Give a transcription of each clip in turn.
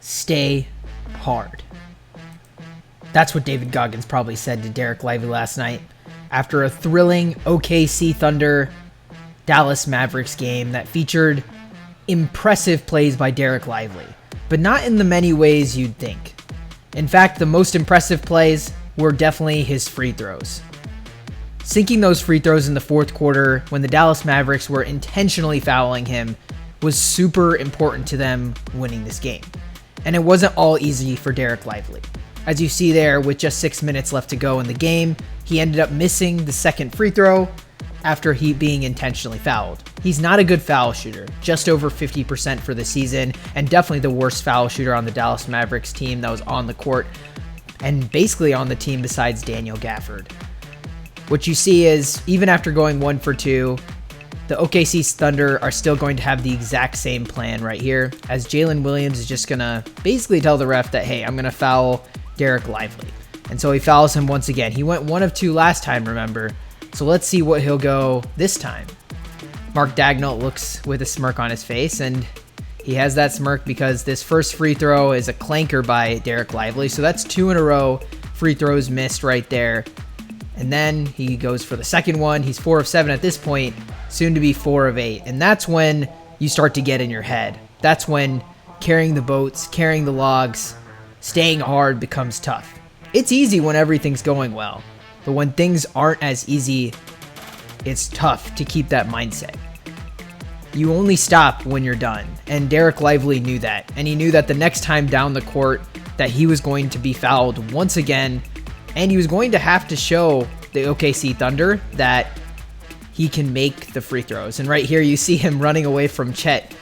stay hard. That's what David Goggins probably said to Dereck Lively last night after a thrilling OKC Thunder Dallas Mavericks game that featured impressive plays by Dereck Lively, but not in the many ways you'd think. In fact, the most impressive plays were definitely his free throws. Sinking those free throws in the fourth quarter when the Dallas Mavericks were intentionally fouling him was super important to them winning this game. And it wasn't all easy for Dereck Lively. As you see there, with just 6 minutes left to go in the game, he ended up missing the second free throw after he being intentionally fouled. He's not a good foul shooter, just over 50% for the season, and definitely the worst foul shooter on the Dallas Mavericks team that was on the court, and basically on the team besides Daniel Gafford. What you see is, even after going 1 for 2, the OKC Thunder are still going to have the exact same plan right here, as Jalen Williams is just going to basically tell the ref that, hey, I'm going to foul Dereck Lively. And so he fouls him once again. He went 1 of 2 last time, remember? So let's see what he'll go this time. Mark Dagnall looks with a smirk on his face, and he has that smirk because this first free throw is a clanker by Dereck Lively. So that's 2 in a row free throws missed right there. And then he goes for the second one. He's 4 of 7 at this point, soon to be 4 of 8. And that's when you start to get in your head. That's when carrying the boats, carrying the logs, staying hard becomes tough. It's easy when everything's going well, but when things aren't as easy, it's tough to keep that mindset. You only stop when you're done, and Dereck Lively knew that, and he knew that the next time down the court that he was going to be fouled once again, and he was going to have to show the OKC Thunder that he can make the free throws. And right here you see him running away from Chet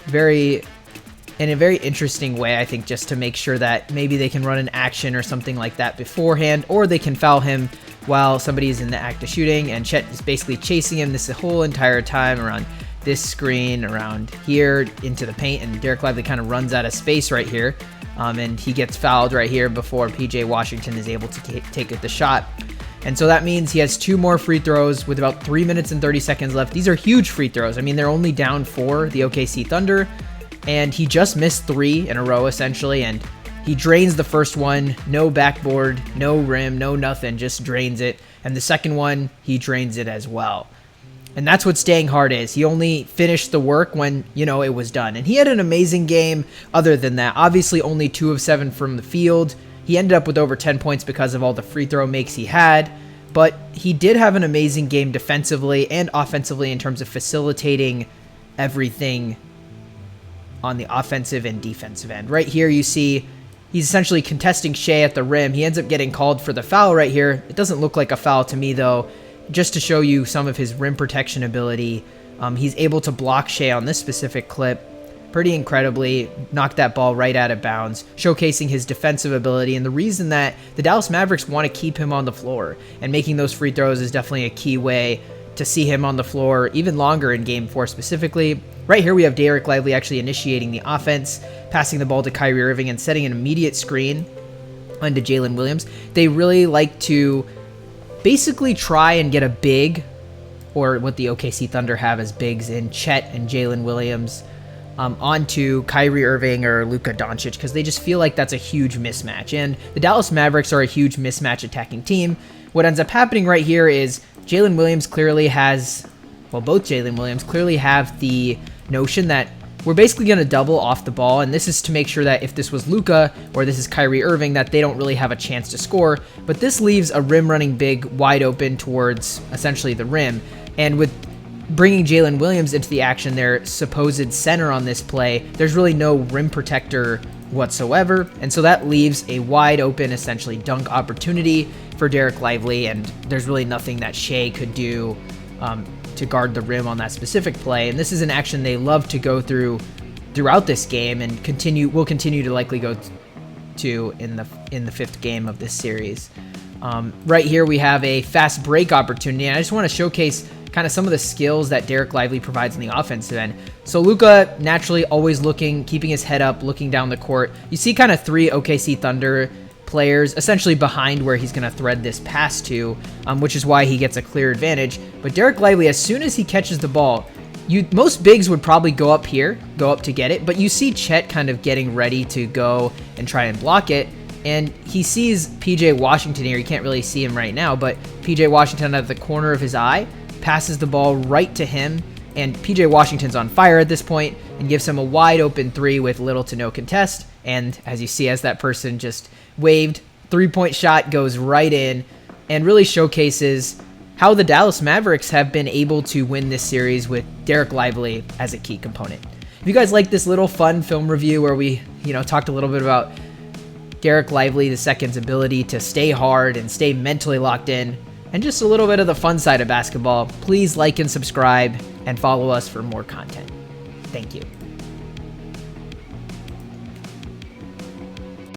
in a very interesting way, I think, just to make sure that maybe they can run an action or something like that beforehand, or they can foul him while somebody is in the act of shooting, and Chet is basically chasing him this whole entire time around this screen, around here into the paint, and Dereck Lively kind of runs out of space right here, and he gets fouled right here before PJ Washington is able to take the shot. And so that means he has 2 more free throws with about 3 minutes and 30 seconds left. These are huge free throws. I mean, they're only down 4, the OKC Thunder, and he just missed 3 in a row essentially, and he drains the first one, no backboard, no rim, no nothing, just drains it. And the second one, he drains it as well. And that's what staying hard is. He only finished the work when, it was done. And he had an amazing game other than that. Obviously only 2 of 7 from the field. He ended up with over 10 points because of all the free throw makes he had. But he did have an amazing game defensively and offensively in terms of facilitating everything on the offensive and defensive end. Right here you see he's essentially contesting Shea at the rim. He ends up getting called for the foul right here. It doesn't look like a foul to me though. Just to show you some of his rim protection ability, he's able to block Shea on this specific clip pretty incredibly, knock that ball right out of bounds, showcasing his defensive ability. And the reason that the Dallas Mavericks want to keep him on the floor and making those free throws is definitely a key way to see him on the floor even longer in Game 4 specifically. Right here we have Dereck Lively actually initiating the offense, passing the ball to Kyrie Irving and setting an immediate screen onto Jalen Williams. They really like to basically try and get a big, or what the OKC Thunder have as bigs in Chet and Jalen Williams, onto Kyrie Irving or Luka Doncic, because they just feel like that's a huge mismatch. And the Dallas Mavericks are a huge mismatch attacking team. What ends up happening right here is Jalen Williams clearly has, well, both Jalen Williams clearly have the notion that we're basically going to double off the ball, and this is to make sure that if this was Luka or this is Kyrie Irving, that they don't really have a chance to score. But this leaves a rim running big wide open towards essentially the rim. And with bringing Jalen Williams into the action, their supposed center on this play, there's really no rim protector whatsoever. And so that leaves a wide open, essentially dunk opportunity for Dereck Lively, and there's really nothing that Shea could do to guard the rim on that specific play. And this is an action they love to go throughout this game, and will continue to likely go to in the fifth game of this series. Right here we have a fast break opportunity, and I just want to showcase kind of some of the skills that Dereck Lively provides on the offensive end. So Luka naturally always keeping his head up, looking down the court. You see kind of 3 OKC Thunder players essentially behind where he's going to thread this pass to, which is why he gets a clear advantage. But Dereck Lively, as soon as he catches the ball, Most bigs would probably go up here, go up to get it, but you see Chet kind of getting ready to go and try and block it, and he sees PJ Washington here. You can't really see him right now, but PJ Washington out of the corner of his eye passes the ball right to him, and PJ Washington's on fire at this point and gives him a wide open three with little to no contest. And as you see, as that person just waved, 3-point shot goes right in and really showcases how the Dallas Mavericks have been able to win this series with Dereck Lively as a key component. If you guys like this little fun film review where we, talked a little bit about Dereck Lively II's ability to stay hard and stay mentally locked in, and just a little bit of the fun side of basketball, please like and subscribe and follow us for more content. Thank you.